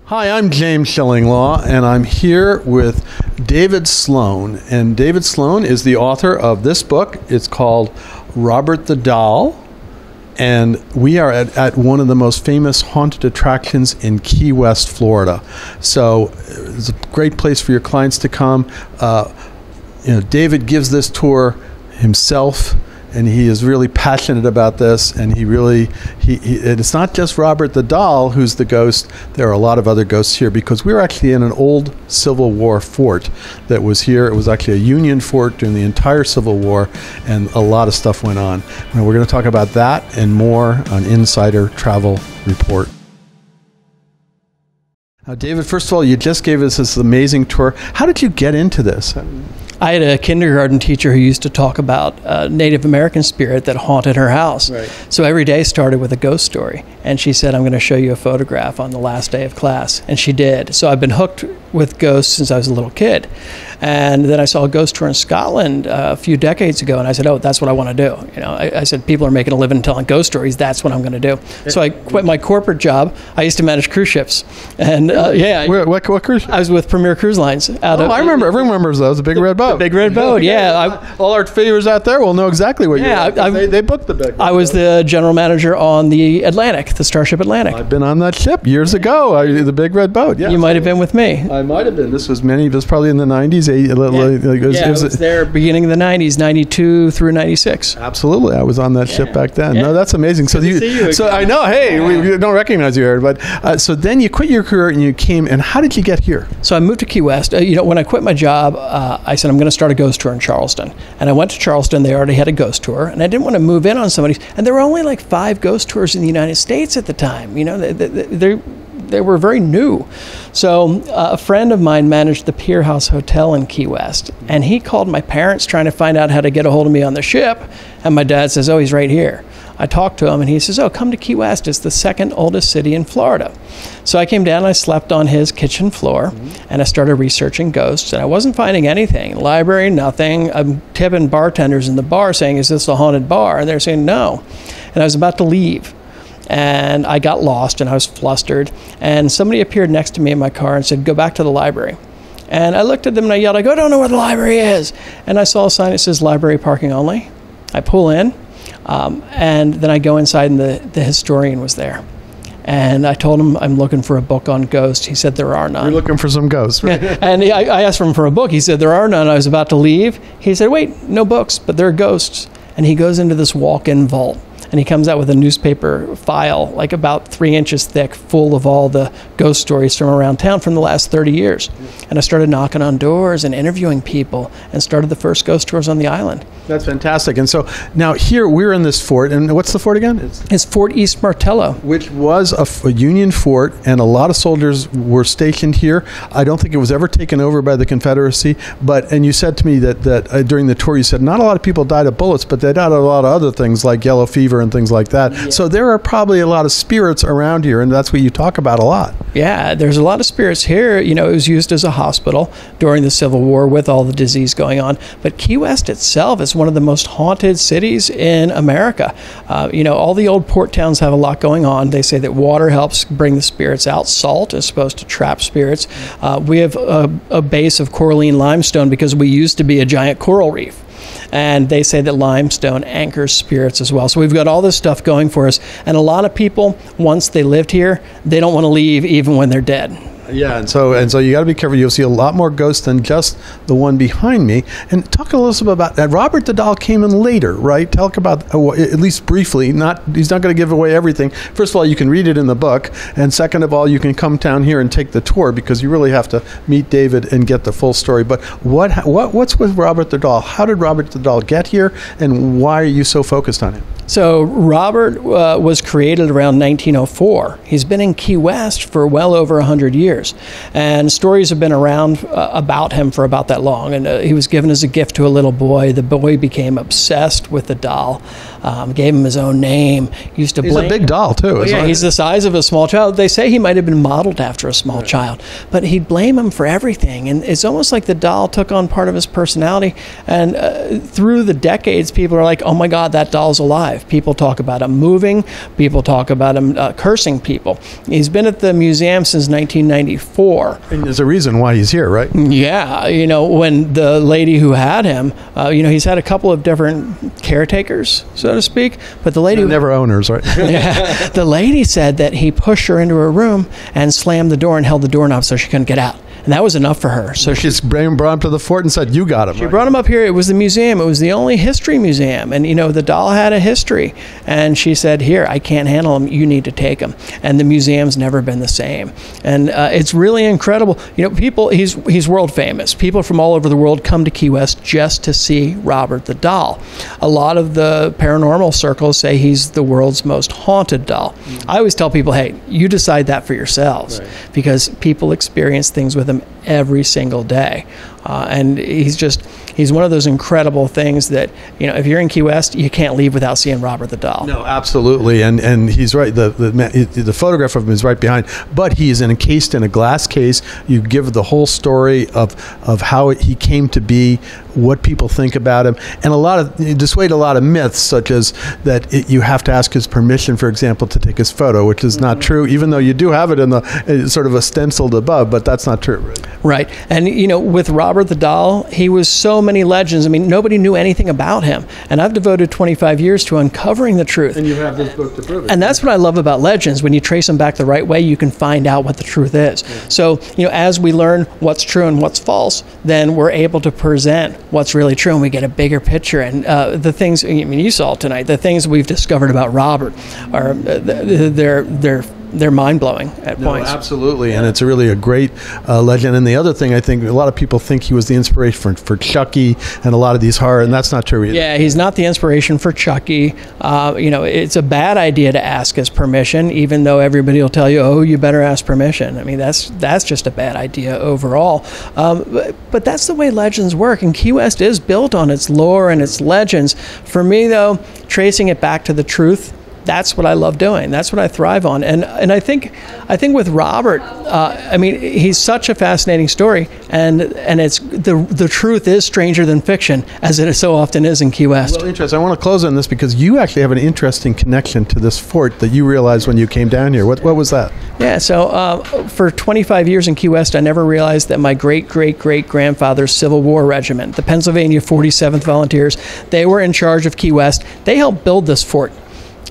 Hi, I'm James Shillinglaw, and I'm here with David Sloan. And David Sloan is the author of this book. It's called Robert the Doll. And we are at one of the most famous haunted attractions in Key West, Florida. So it's a great place for your clients to come. David gives this tour himself, and he is really passionate about this. And and it's not just Robert the Doll who's the ghost. There are a lot of other ghosts here because we're actually in an old Civil War fort that was here. It was actually a Union fort during the entire Civil War, and a lot of stuff went on. And we're going to talk about that and more on Insider Travel Report. Now, David, first of all, you just gave us this amazing tour. How did you get into this? I had a kindergarten teacher who used to talk about a Native American spirit that haunted her house. Right. So every day started with a ghost story. And she said, I'm going to show you a photograph on the last day of class. And she did. So I've been hooked with ghosts since I was a little kid. And then I saw a ghost tour in Scotland a few decades ago, and I said, oh, that's what I want to do. I said, people are making a living telling ghost stories. That's what I'm going to do. So I quit my corporate job. I used to manage cruise ships. And What cruise ship? I was with Premier Cruise Lines. I remember. Everyone remembers those. The Big Red Boat. The Big Red Boat, yeah. All our viewers out there will know exactly what they booked the Big Red Boat. I was the general manager on the Atlantic, the Starship Atlantic. I've been on that ship years ago, the Big Red Boat. Yeah. You might have been with me. I might have been. This was probably in the 90s. I was there beginning of the 90s, 92 through 96. Absolutely. I was on that ship back then. Yeah. No, that's amazing. So I know, hey, we don't recognize you here. But so then you quit your career and you came, and how did you get here? So I moved to Key West. When I quit my job, I said, I'm going to start a ghost tour in Charleston. And I went to Charleston. They already had a ghost tour. And I didn't want to move in on somebody. And there were only like 5 ghost tours in the United States at the time. They were very new. So a friend of mine managed the Pier House Hotel in Key West, and he called my parents trying to find out how to get a hold of me on the ship, and my dad says, oh, he's right here. I talked to him, and he says, oh, come to Key West. It's the second oldest city in Florida. So I came down, and I slept on his kitchen floor, and I started researching ghosts, and I wasn't finding anything. Library, nothing. I'm tipping bartenders in the bar saying, is this a haunted bar? And they're saying, no. And I was about to leave. And I got lost and I was flustered. And somebody appeared next to me in my car and said, go back to the library. And I looked at them and I yelled, I don't know where the library is. And I saw a sign that says library parking only. I pull in and then I go inside and the historian was there. And I told him I'm looking for a book on ghosts. He said there are none. You're looking for some ghosts. Right? And I asked him for a book. He said there are none. I was about to leave. He said, wait, no books, but there are ghosts. And he goes into this walk-in vault. And he comes out with a newspaper file, like about 3 inches thick, full of all the ghost stories from around town from the last 30 years. And I started knocking on doors and interviewing people and started the first ghost tours on the island. That's fantastic. And so now here we're in this fort. And what's the fort again? It's Fort East Martello. Which was a Union fort, and a lot of soldiers were stationed here. I don't think it was ever taken over by the Confederacy. And you said to me that during the tour, you said not a lot of people died of bullets, but they died of a lot of other things like yellow fever and things like that. Yeah. So there are probably a lot of spirits around here, and that's what you talk about a lot. Yeah, there's a lot of spirits here. It was used as a hospital during the Civil War with all the disease going on. But Key West itself is one of the most haunted cities in America. All the old port towns have a lot going on. They say that water helps bring the spirits out. Salt is supposed to trap spirits. We have a base of coralline limestone because we used to be a giant coral reef. And they say that limestone anchors spirits as well. So we've got all this stuff going for us. And a lot of people, once they lived here, they don't want to leave even when they're dead. Yeah, and so you got to be careful. You'll see a lot more ghosts than just the one behind me. And talk a little bit about that. Robert the Doll came in later, right? Talk about, at least briefly, he's not going to give away everything. First of all, you can read it in the book. And second of all, you can come down here and take the tour because you really have to meet David and get the full story. But what's with Robert the Doll? How did Robert the Doll get here? And why are you so focused on him? So Robert was created around 1904. He's been in Key West for well over 100 years. And stories have been around about him for about that long. And he was given as a gift to a little boy. The boy became obsessed with the doll. gave him his own name, used to He's a big doll, too. Yeah, he's the size of a small child. They say he might have been modeled after a small child, but he'd blame him for everything. And it's almost like the doll took on part of his personality. And through the decades, people are like, oh my God, that doll's alive. People talk about him moving. People talk about him cursing people. He's been at the museum since 1994. And there's a reason why he's here, right? Yeah, when the lady who had him, he's had a couple of different caretakers, so to speak, but the lady... Never owners, right? Yeah, the lady said that he pushed her into her room and slammed the door and held the doorknob so she couldn't get out. And that was enough for her. So she brought him to the fort and said, you got him. She brought him up here. It was the museum. It was the only history museum. And, the doll had a history. And she said, here, I can't handle him. You need to take him. And the museum's never been the same. And it's really incredible. People, he's world famous. People from all over the world come to Key West just to see Robert the doll. A lot of the paranormal circles say he's the world's most haunted doll. Mm-hmm. I always tell people, hey, you decide that for yourselves. Right. Because people experience things with him every single day. And he's one of those incredible things that, if you're in Key West, you can't leave without seeing Robert the doll. No, absolutely. And he's right. The photograph of him is right behind, but he's encased in a glass case. You give the whole story of how he came to be, what people think about him, and you dissuade a lot of myths, such as that you have to ask his permission, for example, to take his photo, which is not true, even though you do have it in the sort of a stenciled above, but that's not true. Right. And, with Robert the doll, he was so many legends. I mean, nobody knew anything about him. And I've devoted 25 years to uncovering the truth. And you have this book to prove it. And that's what I love about legends. When you trace them back the right way, you can find out what the truth is. Yeah. So, as we learn what's true and what's false, then we're able to present what's really true, and we get a bigger picture. And the things, you saw tonight, the things we've discovered about Robert are, they're mind-blowing at points. Absolutely, and it's really a great legend. And the other thing, I think a lot of people think he was the inspiration for Chucky and a lot of these horror, and that's not true either. Yeah, he's not the inspiration for Chucky. It's a bad idea to ask his permission, even though everybody will tell you, oh, you better ask permission. I mean, that's just a bad idea overall. But that's the way legends work, and Key West is built on its lore and its legends. For me, though, tracing it back to the truth, that's what I love doing. That's what I thrive on. And I think with Robert, he's such a fascinating story, and it's the truth is stranger than fiction, as it so often is in Key West. Well, interesting. I want to close on this because you actually have an interesting connection to this fort that you realized when you came down here. What was that? Yeah. So for 25 years in Key West, I never realized that my great-great-great-grandfather's Civil War regiment, the Pennsylvania 47th Volunteers, they were in charge of Key West. They helped build this fort.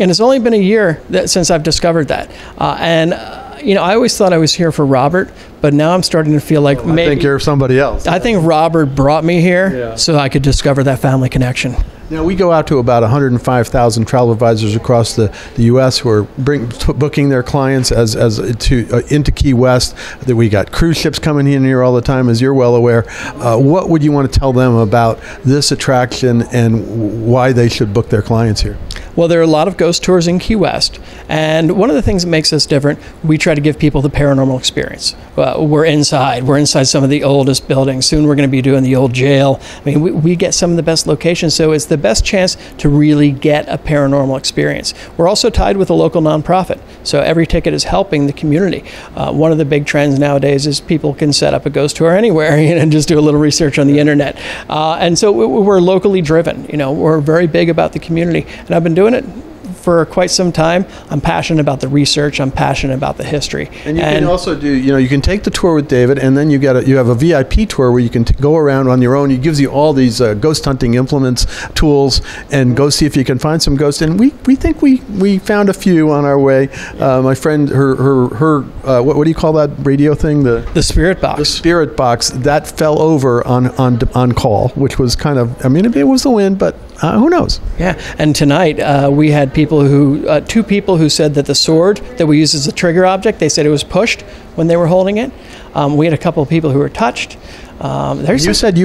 And it's only been a year since I've discovered that. I always thought I was here for Robert, but now I'm starting to feel like maybe... I think you're somebody else. I think Robert brought me here so I could discover that family connection. Now, we go out to about 105,000 travel advisors across the U.S. who are booking their clients into Key West. That we got cruise ships coming in here all the time, as you're well aware. What would you want to tell them about this attraction and why they should book their clients here? Well, there are a lot of ghost tours in Key West, and one of the things that makes us different, we try to give people the paranormal experience. We're inside some of the oldest buildings. Soon we're going to be doing the old jail. I mean, we get some of the best locations, so it's the best chance to really get a paranormal experience. We're also tied with a local nonprofit, so every ticket is helping the community. One of the big trends nowadays is people can set up a ghost tour anywhere and just do a little research on the internet. And so we're locally driven. We're very big about the community, and I've been doing it for quite some time. I'm passionate about the research. I'm passionate about the history. And you can also do, you can take the tour with David, and then you have a VIP tour where you can go around on your own. He gives you all these ghost hunting implements, tools, and go see if you can find some ghosts. And we think we found a few on our way. My friend, her what do you call that radio thing? The Spirit Box. The Spirit Box that fell over on call, which was kind of, it was the wind, but who knows? Yeah, and tonight we had two people who said that the sword that we use as a trigger object, they said it was pushed when they were holding it. We had a couple of people who were touched. You said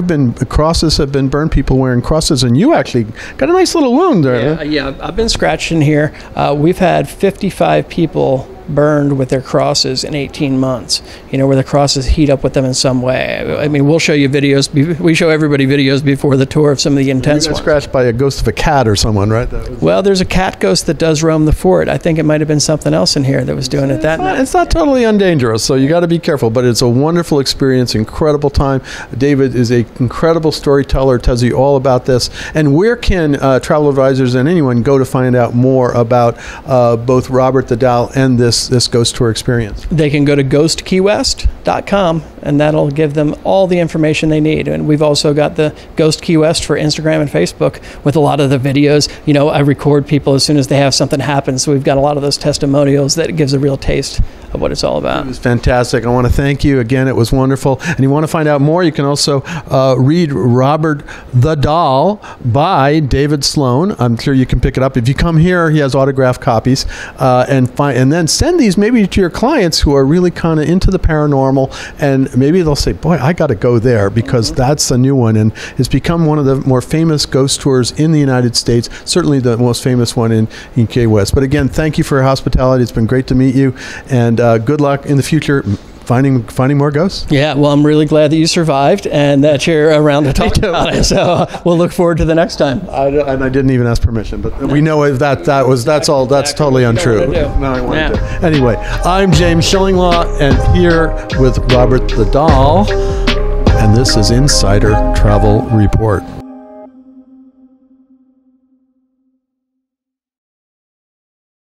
crosses have been burned, people wearing crosses, and you actually got a nice little wound there. Yeah, I've been scratched in here. We've had 55 people burned with their crosses in 18 months, where the crosses heat up with them in some way. I mean, we'll show you videos. We show everybody videos before the tour of some of the intense You got ones. scratched by a ghost of a cat or someone, right? Well, there's a cat ghost that does roam the fort. I think it might have been something else in here that was doing it that night. It's not totally undangerous, so you got to be careful. But it's a wonderful experience, incredible time. David is an incredible storyteller, tells you all about this. And where can travel advisors and anyone go to find out more about both Robert the Doll and this ghost tour experience? They can go to ghostkeywest.com, and that'll give them all the information they need. And we've also got the Ghost Key West for Instagram and Facebook with a lot of the videos. I record people as soon as they have something happen, so we've got a lot of those testimonials that gives a real taste of what it's all about. It was fantastic. I want to thank you again. It was wonderful. And you want to find out more, you can also read Robert the Doll by David Sloan. I'm sure you can pick it up. If you come here, he has autographed copies. And then send these maybe to your clients who are really kind of into the paranormal, and maybe they'll say, boy, I got to go there because that's a new one, and it's become one of the more famous ghost tours in the United States, certainly the most famous one in Key West. But again, thank you for your hospitality. It's been great to meet you, and good luck in the future finding more ghosts. Yeah, well, I'm really glad that you survived and that you're around to talk about it. So we'll look forward to the next time. And I didn't even ask permission, but we know if that's totally untrue. No, I wanted to. Anyway, I'm James Shillinglaw, and here with Robert the Doll, and this is Insider Travel Report.